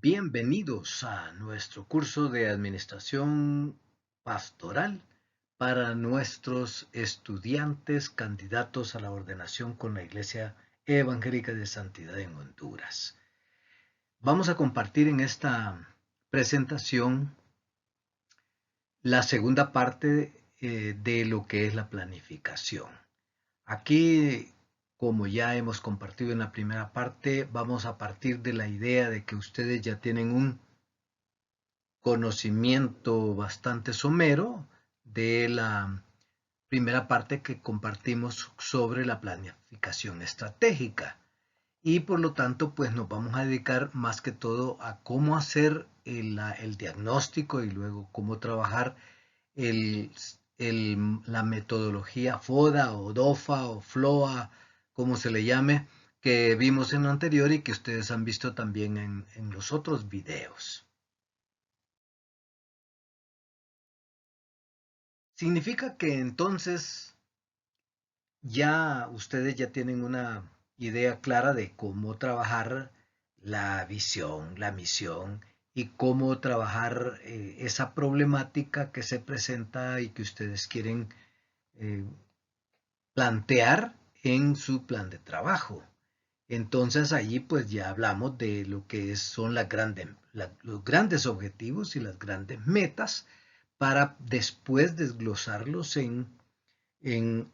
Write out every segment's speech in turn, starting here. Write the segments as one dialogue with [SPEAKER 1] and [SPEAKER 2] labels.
[SPEAKER 1] Bienvenidos a nuestro curso de Administración Pastoral para nuestros estudiantes candidatos a la ordenación con la Iglesia Evangélica de Santidad en Honduras. Vamos a compartir en esta presentación la segunda parte de lo que es la planificación. Aquí, como ya hemos compartido en la primera parte, vamos a partir de la idea de que ustedes ya tienen un conocimiento bastante somero de la primera parte que compartimos sobre la planificación estratégica. Y por lo tanto, pues nos vamos a dedicar más que todo a cómo hacer el diagnóstico y luego cómo trabajar el, la metodología FODA o DOFA o FLOA, como se le llame, que vimos en lo anterior y que ustedes han visto también en los otros videos. Significa que entonces ustedes ya tienen una idea clara de cómo trabajar la visión, la misión y cómo trabajar esa problemática que se presenta y que ustedes quieren eh, plantear en su plan de trabajo. Entonces allí pues ya hablamos de lo que son los grandes objetivos y las grandes metas para después desglosarlos en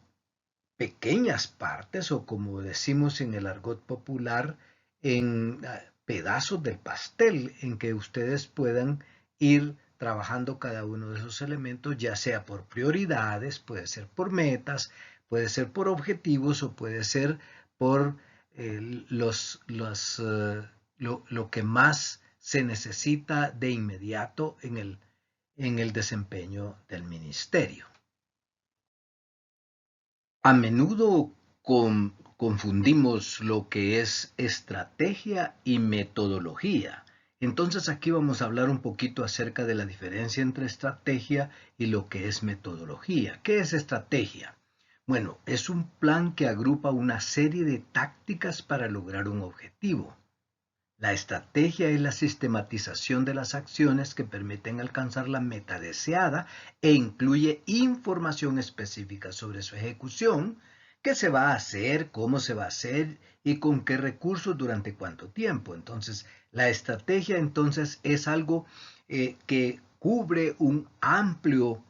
[SPEAKER 1] pequeñas partes o como decimos en el argot popular, en pedazos del pastel en que ustedes puedan ir trabajando cada uno de esos elementos, ya sea por prioridades, puede ser por metas, puede ser por objetivos o puede ser por lo que más se necesita de inmediato en el desempeño del ministerio. A menudo confundimos lo que es estrategia y metodología. Entonces aquí vamos a hablar un poquito acerca de la diferencia entre estrategia y lo que es metodología. ¿Qué es estrategia? Bueno, es un plan que agrupa una serie de tácticas para lograr un objetivo. La estrategia es la sistematización de las acciones que permiten alcanzar la meta deseada e incluye información específica sobre su ejecución, qué se va a hacer, cómo se va a hacer y con qué recursos durante cuánto tiempo. Entonces, la estrategia entonces es algo que cubre un amplio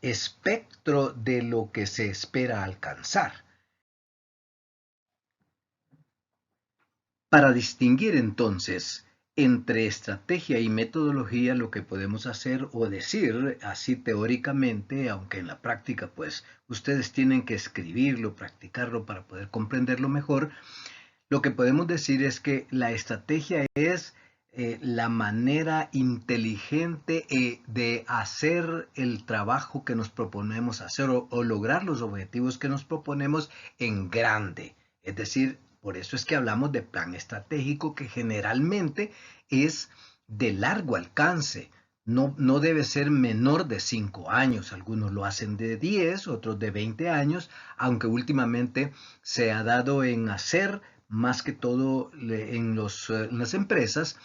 [SPEAKER 1] espectro de lo que se espera alcanzar. Para distinguir entonces entre estrategia y metodología, lo que podemos hacer o decir así teóricamente, aunque en la práctica pues ustedes tienen que escribirlo, practicarlo para poder comprenderlo mejor, lo que podemos decir es que la estrategia es la manera inteligente de hacer el trabajo que nos proponemos hacer o lograr los objetivos que nos proponemos en grande. Es decir, por eso es que hablamos de plan estratégico que generalmente es de largo alcance. No debe ser menor de 5 años. Algunos lo hacen de 10, otros de 20 años, aunque últimamente se ha dado en hacer más que todo en las empresas,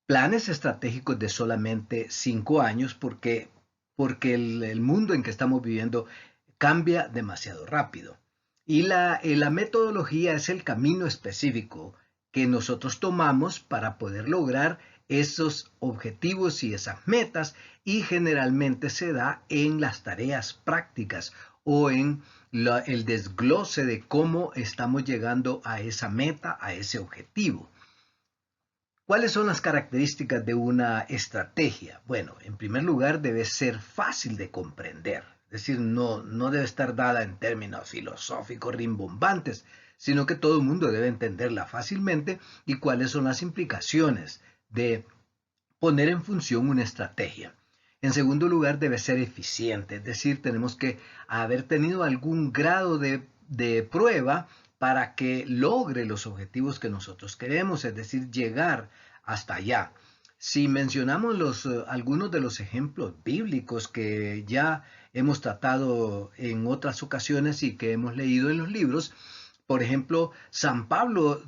[SPEAKER 1] planes estratégicos de solamente 5 años porque el mundo en que estamos viviendo cambia demasiado rápido. Y la metodología es el camino específico que nosotros tomamos para poder lograr esos objetivos y esas metas y generalmente se da en las tareas prácticas o en el desglose de cómo estamos llegando a esa meta, a ese objetivo. ¿Cuáles son las características de una estrategia? Bueno, en primer lugar debe ser fácil de comprender, es decir, no debe estar dada en términos filosóficos rimbombantes, sino que todo el mundo debe entenderla fácilmente y cuáles son las implicaciones de poner en función una estrategia. En segundo lugar, debe ser eficiente, es decir, tenemos que haber tenido algún grado de prueba para que logre los objetivos que nosotros queremos, es decir, llegar hasta allá. Si mencionamos algunos de los ejemplos bíblicos que ya hemos tratado en otras ocasiones y que hemos leído en los libros, por ejemplo, San Pablo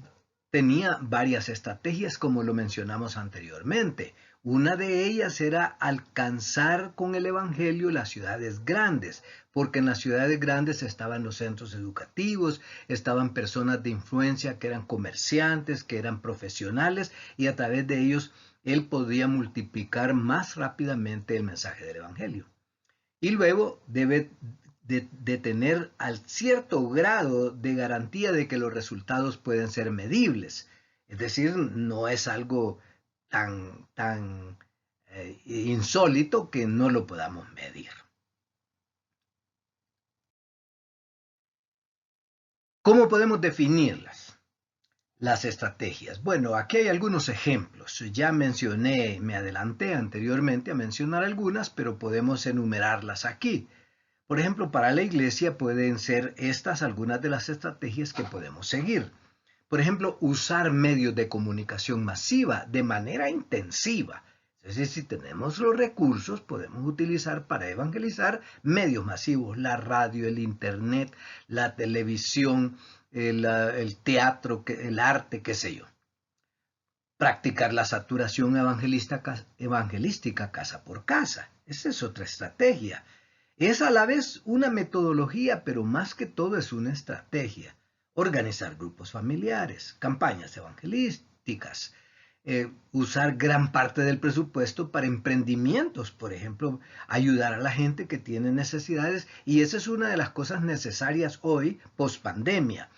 [SPEAKER 1] tenía varias estrategias como lo mencionamos anteriormente. Una de ellas era alcanzar con el Evangelio las ciudades grandes, porque en las ciudades grandes estaban los centros educativos, estaban personas de influencia que eran comerciantes, que eran profesionales, y a través de ellos él podía multiplicar más rápidamente el mensaje del Evangelio. Y luego debe de tener al cierto grado de garantía de que los resultados pueden ser medibles. Es decir, no es algo tan insólito que no lo podamos medir. ¿Cómo podemos definirlas? Las estrategias. Bueno, aquí hay algunos ejemplos. Ya mencioné, me adelanté anteriormente a mencionar algunas, pero podemos enumerarlas aquí. Por ejemplo, para la iglesia pueden ser estas algunas de las estrategias que podemos seguir. Por ejemplo, usar medios de comunicación masiva de manera intensiva. Es decir, si tenemos los recursos, podemos utilizar para evangelizar medios masivos, la radio, el internet, la televisión, el teatro, el arte, qué sé yo. Practicar la saturación evangelística casa por casa. Esa es otra estrategia. Es a la vez una metodología, pero más que todo es una estrategia. Organizar grupos familiares, campañas evangelísticas, usar gran parte del presupuesto para emprendimientos, por ejemplo, ayudar a la gente que tiene necesidades, y esa es una de las cosas necesarias hoy, post pandemia,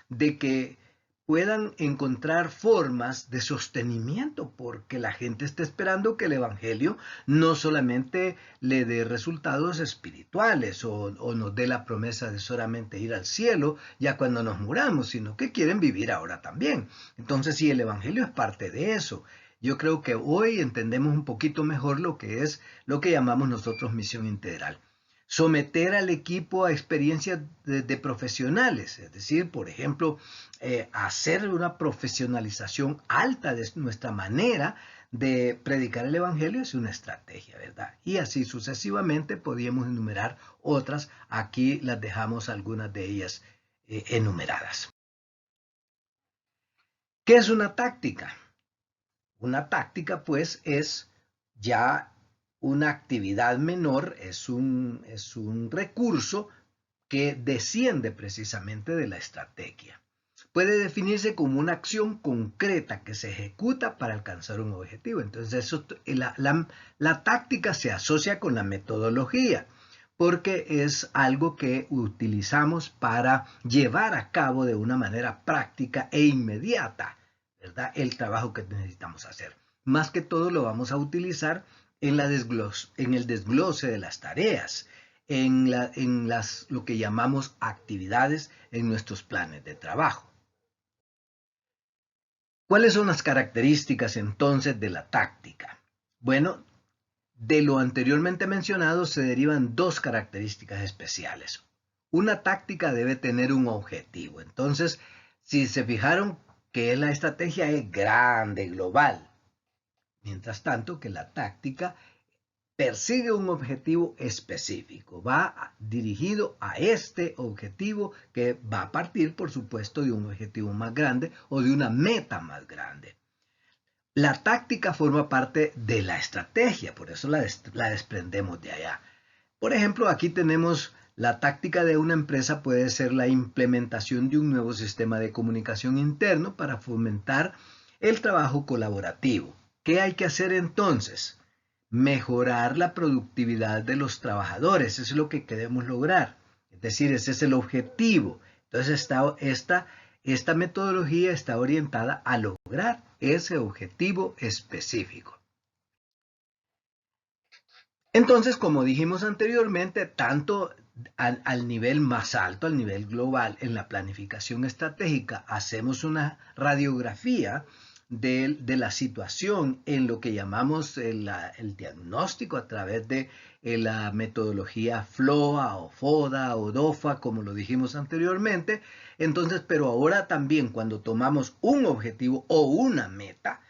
[SPEAKER 1] de que puedan encontrar formas de sostenimiento, porque la gente está esperando que el Evangelio no solamente le dé resultados espirituales o nos dé la promesa de solamente ir al cielo ya cuando nos muramos, sino que quieren vivir ahora también. Entonces, sí, el Evangelio es parte de eso. Yo creo que hoy entendemos un poquito mejor lo que es lo que llamamos nosotros misión integral. Someter al equipo a experiencias de profesionales, es decir, por ejemplo, hacer una profesionalización alta de nuestra manera de predicar el Evangelio es una estrategia, ¿verdad? Y así sucesivamente podríamos enumerar otras. Aquí las dejamos algunas de ellas enumeradas. ¿Qué es una táctica? Una táctica, pues, es ya una actividad menor, es un recurso que desciende precisamente de la estrategia. Puede definirse como una acción concreta que se ejecuta para alcanzar un objetivo. Entonces, la táctica se asocia con la metodología, porque es algo que utilizamos para llevar a cabo de una manera práctica e inmediata, ¿verdad?, el trabajo que necesitamos hacer. Más que todo lo vamos a utilizar en el desglose de las tareas, lo que llamamos actividades en nuestros planes de trabajo. ¿Cuáles son las características entonces de la táctica? Bueno, de lo anteriormente mencionado se derivan dos características especiales. Una táctica debe tener un objetivo. Entonces, si se fijaron que la estrategia es grande, global, mientras tanto que la táctica persigue un objetivo específico, va dirigido a este objetivo que va a partir, por supuesto, de un objetivo más grande o de una meta más grande. La táctica forma parte de la estrategia, por eso la desprendemos de allá. Por ejemplo, aquí tenemos la táctica de una empresa puede ser la implementación de un nuevo sistema de comunicación interno para fomentar el trabajo colaborativo. ¿Qué hay que hacer entonces? Mejorar la productividad de los trabajadores, eso es lo que queremos lograr. Es decir, ese es el objetivo. Entonces, esta metodología está orientada a lograr ese objetivo específico. Entonces, como dijimos anteriormente, tanto al nivel más alto, al nivel global, en la planificación estratégica, hacemos una radiografía de la situación en lo que llamamos el diagnóstico a través de la metodología FLOA o FODA o DOFA, como lo dijimos anteriormente. Entonces, pero ahora también cuando tomamos un objetivo o una meta,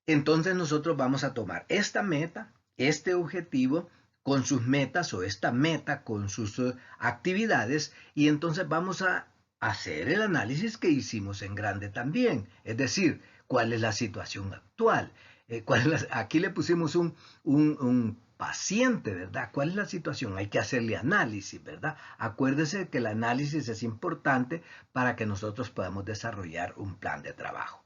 [SPEAKER 1] entonces nosotros vamos a tomar esta meta, este objetivo con sus metas o esta meta con sus actividades, y entonces vamos a hacer el análisis que hicimos en grande también, es decir, cuál es la situación actual. Aquí le pusimos un paciente, ¿verdad? ¿Cuál es la situación? Hay que hacerle análisis, ¿verdad? Acuérdese que el análisis es importante para que nosotros podamos desarrollar un plan de trabajo.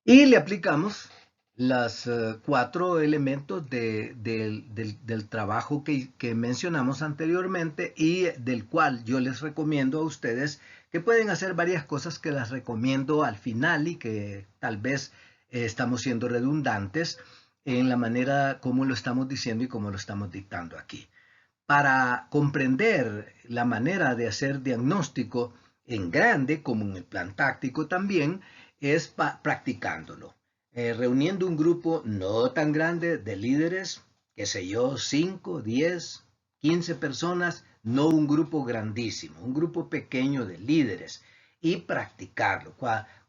[SPEAKER 1] Y le aplicamos los 4 elementos del trabajo que mencionamos anteriormente y del cual yo les recomiendo a ustedes que pueden hacer varias cosas que las recomiendo al final y que tal vez estamos siendo redundantes en la manera como lo estamos diciendo y como lo estamos dictando aquí. Para comprender la manera de hacer diagnóstico en grande, como en el plan táctico también, es practicándolo. Reuniendo un grupo no tan grande de líderes, qué sé yo, 5, 10, 15 personas, no un grupo grandísimo, un grupo pequeño de líderes y practicarlo.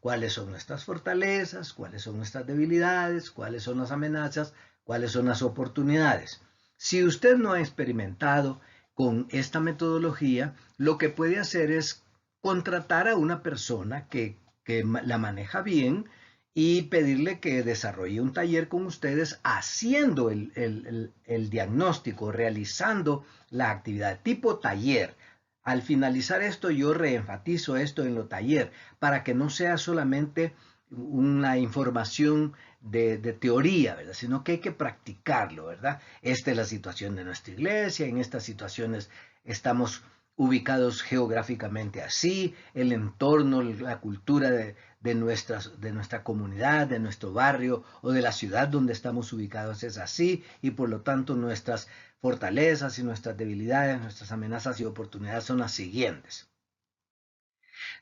[SPEAKER 1] ¿Cuáles son nuestras fortalezas? ¿Cuáles son nuestras debilidades? ¿Cuáles son las amenazas? ¿Cuáles son las oportunidades? Si usted no ha experimentado con esta metodología, lo que puede hacer es contratar a una persona que la maneja bien y pedirle que desarrolle un taller con ustedes haciendo el diagnóstico, realizando la actividad tipo taller. Al finalizar esto, yo reenfatizo esto en lo taller para que no sea solamente una información de teoría, ¿verdad? Sino que hay que practicarlo, ¿verdad? Esta es la situación de nuestra iglesia, en estas situaciones estamos ubicados geográficamente así, el entorno, la cultura de nuestra comunidad, de nuestro barrio o de la ciudad donde estamos ubicados es así y por lo tanto nuestras fortalezas y nuestras debilidades, nuestras amenazas y oportunidades son las siguientes.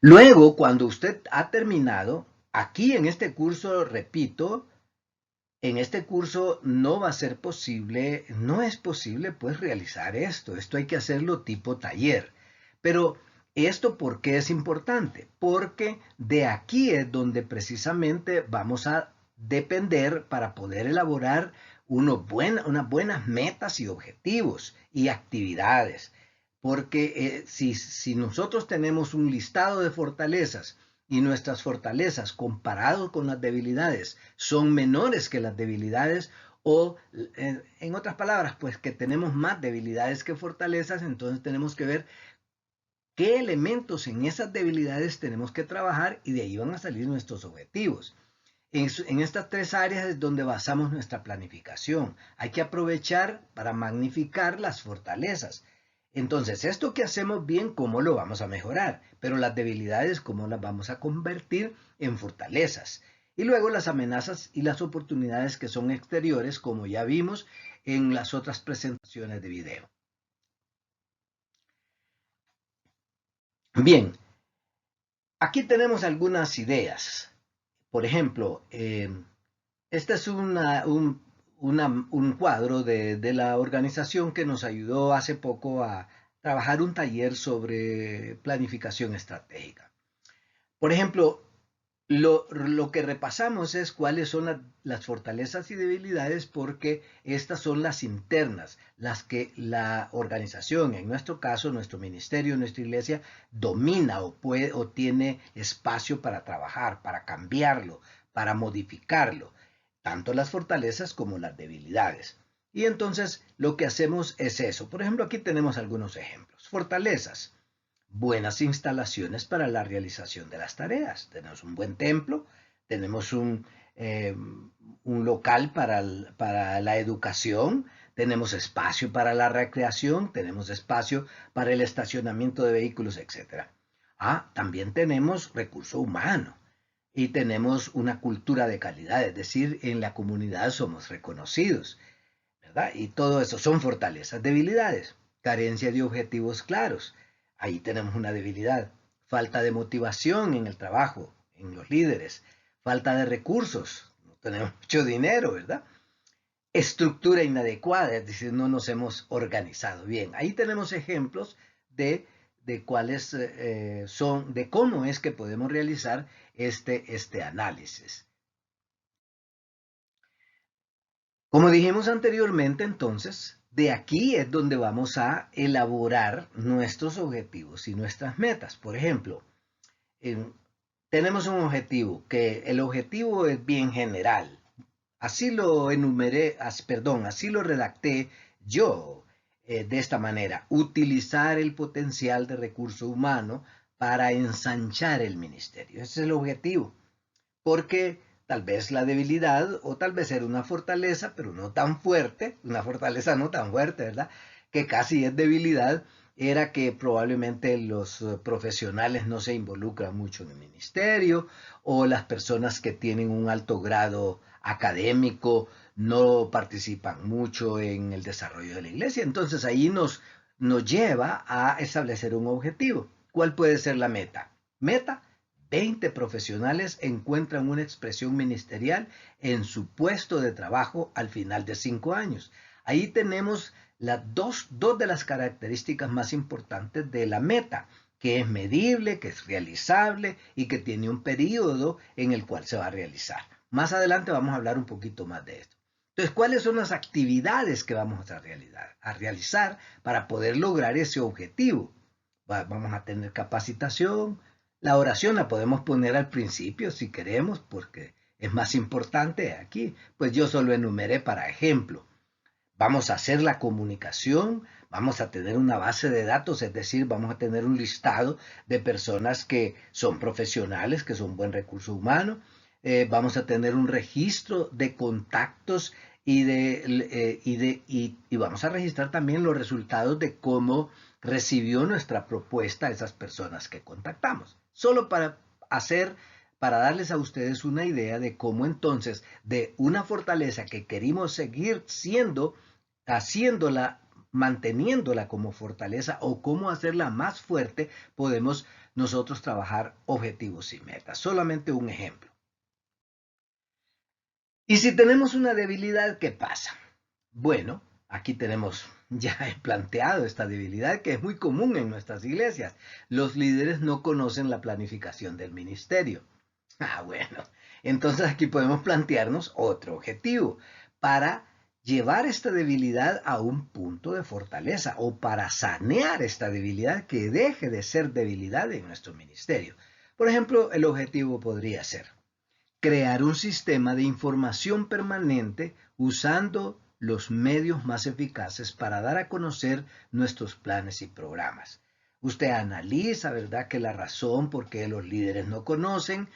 [SPEAKER 1] Luego, cuando usted ha terminado, aquí en este curso, repito, en este curso no va a ser posible, no es posible pues realizar esto. Esto hay que hacerlo tipo taller. Pero ¿esto por qué es importante? Porque de aquí es donde precisamente vamos a depender para poder elaborar unas buenas metas y objetivos y actividades. Porque si nosotros tenemos un listado de fortalezas y nuestras fortalezas comparado con las debilidades son menores que las debilidades o en otras palabras, pues que tenemos más debilidades que fortalezas, entonces tenemos que ver qué elementos en esas debilidades tenemos que trabajar y de ahí van a salir nuestros objetivos. En estas 3 áreas es donde basamos nuestra planificación. Hay que aprovechar para magnificar las fortalezas. Entonces, esto que hacemos bien, ¿cómo lo vamos a mejorar? Pero las debilidades, ¿cómo las vamos a convertir en fortalezas? Y luego las amenazas y las oportunidades que son exteriores, como ya vimos en las otras presentaciones de video. Bien, aquí tenemos algunas ideas. Por ejemplo, este es un cuadro de la organización que nos ayudó hace poco a trabajar un taller sobre planificación estratégica. Por ejemplo, lo que repasamos es cuáles son las fortalezas y debilidades porque estas son las internas, las que la organización, en nuestro caso, nuestro ministerio, nuestra iglesia, domina o tiene espacio para trabajar, para cambiarlo, para modificarlo, tanto las fortalezas como las debilidades. Y entonces lo que hacemos es eso. Por ejemplo, aquí tenemos algunos ejemplos. Fortalezas, buenas instalaciones para la realización de las tareas. Tenemos un buen templo, tenemos un local para la educación, tenemos espacio para la recreación, tenemos espacio para el estacionamiento de vehículos, etc. También tenemos recurso humano y tenemos una cultura de calidad, es decir, en la comunidad somos reconocidos, ¿verdad? Y todo eso son fortalezas, debilidades, carencia de objetivos claros. Ahí tenemos una debilidad. Falta de motivación en el trabajo, en los líderes. Falta de recursos. No tenemos mucho dinero, ¿verdad? Estructura inadecuada, es decir, no nos hemos organizado bien. Ahí tenemos ejemplos de cuáles son, de cómo es que podemos realizar este análisis. Como dijimos anteriormente, entonces, De aquí es donde vamos a elaborar nuestros objetivos y nuestras metas. Por ejemplo, tenemos un objetivo, que el objetivo es bien general. Así lo enumeré, perdón, así lo redacté yo de esta manera: utilizar el potencial de recurso humano para ensanchar el ministerio. Ese es el objetivo, porque tal vez la debilidad o tal vez era una fortaleza, pero no tan fuerte, una fortaleza no tan fuerte, ¿verdad? Que casi es debilidad, era que probablemente los profesionales no se involucran mucho en el ministerio, o las personas que tienen un alto grado académico no participan mucho en el desarrollo de la iglesia. Entonces ahí nos lleva a establecer un objetivo. ¿Cuál puede ser la meta? Meta: 20 profesionales encuentran una expresión ministerial en su puesto de trabajo al final de 5 años. Ahí tenemos dos de las características más importantes de la meta, que es medible, que es realizable y que tiene un periodo en el cual se va a realizar. Más adelante vamos a hablar un poquito más de esto. Entonces, ¿cuáles son las actividades que vamos a realizar para poder lograr ese objetivo? Vamos a tener capacitación. La oración la podemos poner al principio si queremos, porque es más importante aquí. Pues yo solo enumeré para ejemplo. Vamos a hacer la comunicación, vamos a tener una base de datos, es decir, vamos a tener un listado de personas que son profesionales, que son buen recurso humano. Vamos a tener un registro de contactos y vamos a registrar también los resultados de cómo recibió nuestra propuesta a esas personas que contactamos. Solo para darles a ustedes una idea de cómo entonces de una fortaleza que queremos seguir haciéndola, manteniéndola como fortaleza, o cómo hacerla más fuerte, podemos nosotros trabajar objetivos y metas. Solamente un ejemplo. Y si tenemos una debilidad, ¿qué pasa? Bueno, aquí tenemos ya planteado esta debilidad, que es muy común en nuestras iglesias. Los líderes no conocen la planificación del ministerio. Bueno, entonces aquí podemos plantearnos otro objetivo para llevar esta debilidad a un punto de fortaleza, o para sanear esta debilidad, que deje de ser debilidad en nuestro ministerio. Por ejemplo, el objetivo podría ser crear un sistema de información permanente usando los medios más eficaces para dar a conocer nuestros planes y programas. Usted analiza, ¿verdad?, que la razón por qué los líderes no conocen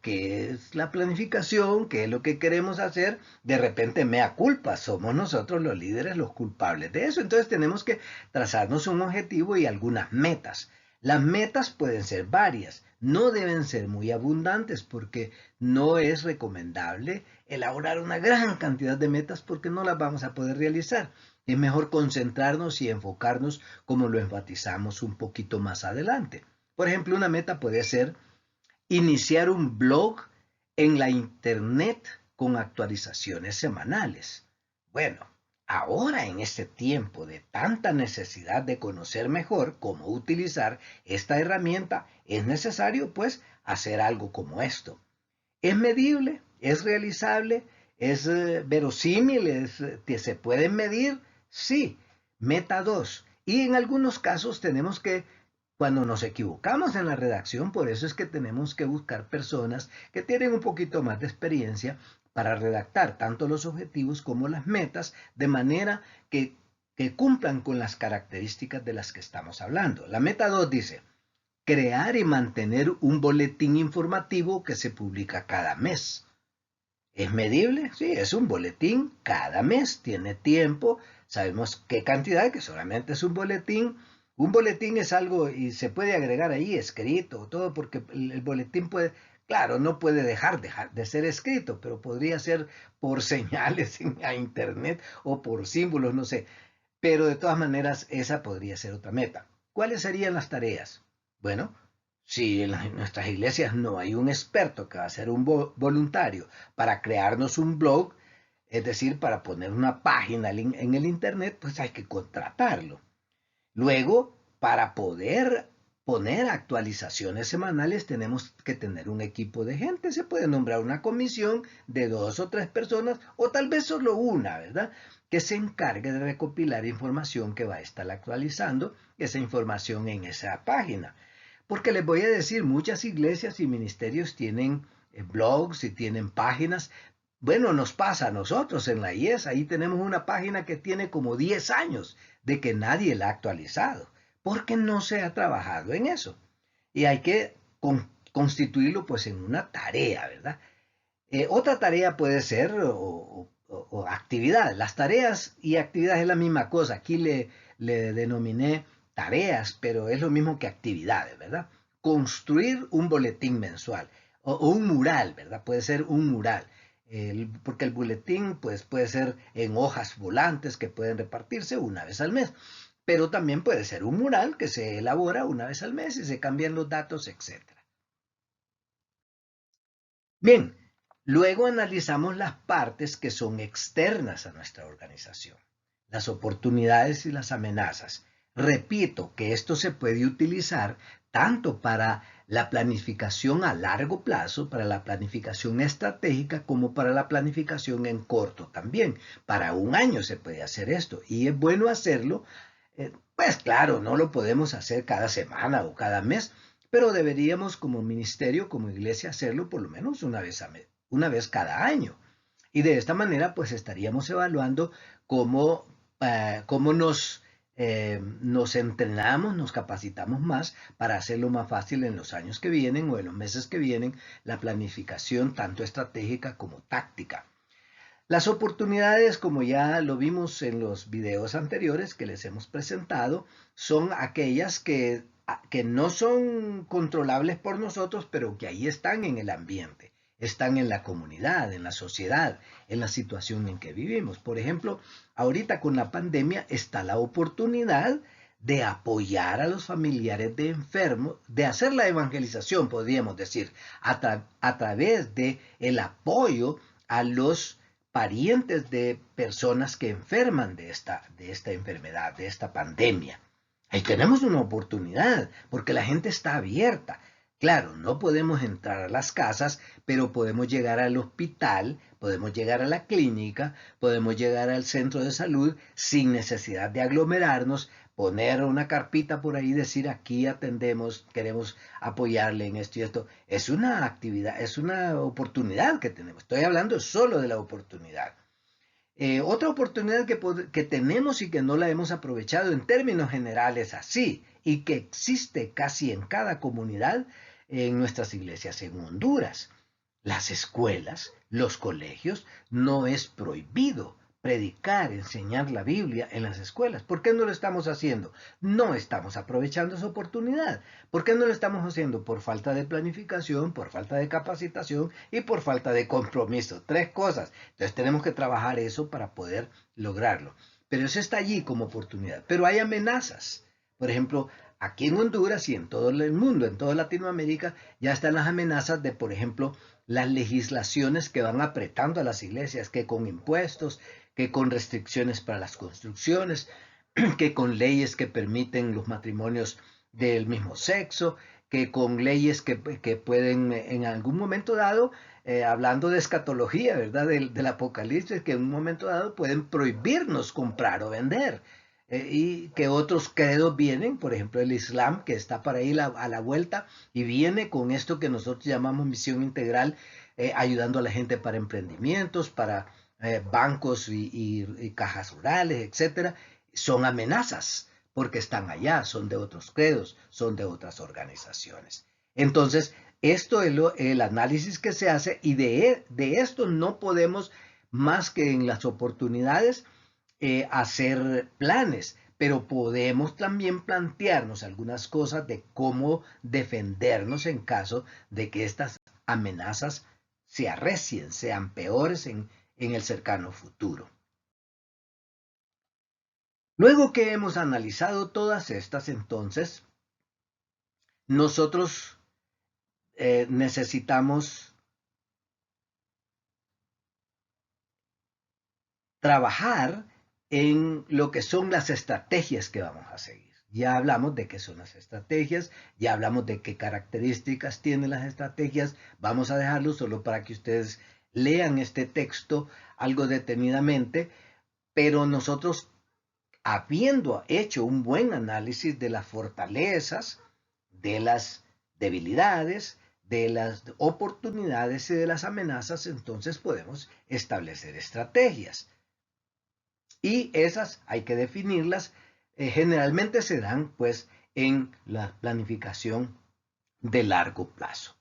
[SPEAKER 1] qué es la planificación, qué es lo que queremos hacer. De repente, mea culpa, somos nosotros los líderes los culpables de eso. Entonces tenemos que trazarnos un objetivo y algunas metas. Las metas pueden ser varias, no deben ser muy abundantes, porque no es recomendable elaborar una gran cantidad de metas, porque no las vamos a poder realizar. Es mejor concentrarnos y enfocarnos, como lo enfatizamos un poquito más adelante. Por ejemplo, una meta puede ser iniciar un blog en la internet con actualizaciones semanales. Bueno, ahora, en este tiempo de tanta necesidad de conocer mejor cómo utilizar esta herramienta, es necesario pues hacer algo como esto. ¿Es medible? ¿Es realizable? ¿Es verosímil? ¿Se pueden medir? Sí. Meta 2. Y en algunos casos tenemos que, cuando nos equivocamos en la redacción, por eso es que tenemos que buscar personas que tienen un poquito más de experiencia para redactar tanto los objetivos como las metas, de manera que cumplan con las características de las que estamos hablando. La meta 2 dice: crear y mantener un boletín informativo que se publica cada mes. ¿Es medible? Sí, es un boletín cada mes, tiene tiempo, sabemos qué cantidad, que solamente es un boletín. Un boletín es algo, y se puede agregar ahí escrito, todo, porque el boletín puede, claro, no puede dejar de ser escrito, pero podría ser por señales a internet o por símbolos, no sé. Pero de todas maneras, esa podría ser otra meta. ¿Cuáles serían las tareas? Bueno, si en nuestras iglesias no hay un experto que va a ser un voluntario para crearnos un blog, es decir, para poner una página en el internet, pues hay que contratarlo. Luego, para poder poner actualizaciones semanales tenemos que tener un equipo de gente. Se puede nombrar una comisión de 2 o 3 personas o tal vez solo una, ¿verdad? Que se encargue de recopilar información que va a estar actualizando esa información en esa página. Porque les voy a decir, muchas iglesias y ministerios tienen blogs y tienen páginas. Bueno, nos pasa a nosotros en la IES, ahí tenemos una página que tiene como 10 años de que nadie la ha actualizado, porque no se ha trabajado en eso. Y hay que constituirlo pues en una tarea, ¿verdad? Otra tarea puede ser o actividad. Las tareas y actividades es la misma cosa. Aquí le denominé tareas, pero es lo mismo que actividades, ¿verdad? Construir un boletín mensual o un mural, ¿verdad? Puede ser un mural. Porque el boletín pues, puede ser en hojas volantes que pueden repartirse una vez al mes, pero también puede ser un mural que se elabora una vez al mes y se cambian los datos, etcétera. Bien, luego analizamos las partes que son externas a nuestra organización, las oportunidades y las amenazas. Repito que esto se puede utilizar tanto para la planificación a largo plazo, para la planificación estratégica, como para la planificación en corto también. Para un año se puede hacer esto y es bueno hacerlo. Pues claro, no lo podemos hacer cada semana o cada mes, pero deberíamos como ministerio, como iglesia, hacerlo por lo menos una vez cada año. Y de esta manera, pues estaríamos evaluando cómo, cómo nos entrenamos, nos capacitamos más para hacerlo más fácil en los años que vienen o en los meses que vienen, la planificación tanto estratégica como táctica. Las oportunidades, como ya lo vimos en los videos anteriores que les hemos presentado, son aquellas que no son controlables por nosotros, pero que ahí están en el ambiente, están en la comunidad, en la sociedad, en la situación en que vivimos. Por ejemplo, ahorita con la pandemia está la oportunidad de apoyar a los familiares de enfermos, de hacer la evangelización, podríamos decir, a través de el apoyo a los parientes de personas que enferman de esta enfermedad, de esta pandemia. Ahí tenemos una oportunidad, porque la gente está abierta. Claro, no podemos entrar a las casas, pero podemos llegar al hospital, podemos llegar a la clínica, podemos llegar al centro de salud sin necesidad de aglomerarnos, poner una carpita por ahí, decir aquí atendemos, queremos apoyarle en esto y esto. Es una actividad, es una oportunidad que tenemos. Estoy hablando solo de la oportunidad. Otra oportunidad que tenemos y que no la hemos aprovechado en términos generales así, y que existe casi en cada comunidad en nuestras iglesias en Honduras. Las escuelas, los colegios, no es prohibido predicar, enseñar la Biblia en las escuelas. ¿Por qué no lo estamos haciendo? No estamos aprovechando esa oportunidad. ¿Por qué no lo estamos haciendo? Por falta de planificación, por falta de capacitación y por falta de compromiso. 3 cosas. Entonces tenemos que trabajar eso para poder lograrlo. Pero eso está allí como oportunidad. Pero hay amenazas. Por ejemplo, aquí en Honduras y en todo el mundo, en toda Latinoamérica, ya están las amenazas de, por ejemplo, las legislaciones que van apretando a las iglesias, que con impuestos, que con restricciones para las construcciones, que con leyes que permiten los matrimonios del mismo sexo, que con leyes que pueden en algún momento dado, hablando de escatología, ¿verdad? Del Apocalipsis, que en un momento dado pueden prohibirnos comprar o vender. Y que otros credos vienen, por ejemplo el Islam, que está para ir a la vuelta y viene con esto que nosotros llamamos misión integral, ayudando a la gente para emprendimientos, para bancos y cajas rurales, etcétera. Son amenazas porque están allá, son de otros credos, son de otras organizaciones. Entonces, esto es el análisis que se hace y de esto no podemos más que en las oportunidades hacer planes, pero podemos también plantearnos algunas cosas de cómo defendernos en caso de que estas amenazas se arrecien, sean peores en el cercano futuro. Luego que hemos analizado todas estas, entonces, nosotros necesitamos trabajar en lo que son las estrategias que vamos a seguir. Ya hablamos de qué son las estrategias, ya hablamos de qué características tienen las estrategias. Vamos a dejarlo solo para que ustedes lean este texto algo detenidamente, pero nosotros, habiendo hecho un buen análisis de las fortalezas, de las debilidades, de las oportunidades y de las amenazas, entonces podemos establecer estrategias. Y esas hay que definirlas. Generalmente se dan pues en la planificación de largo plazo.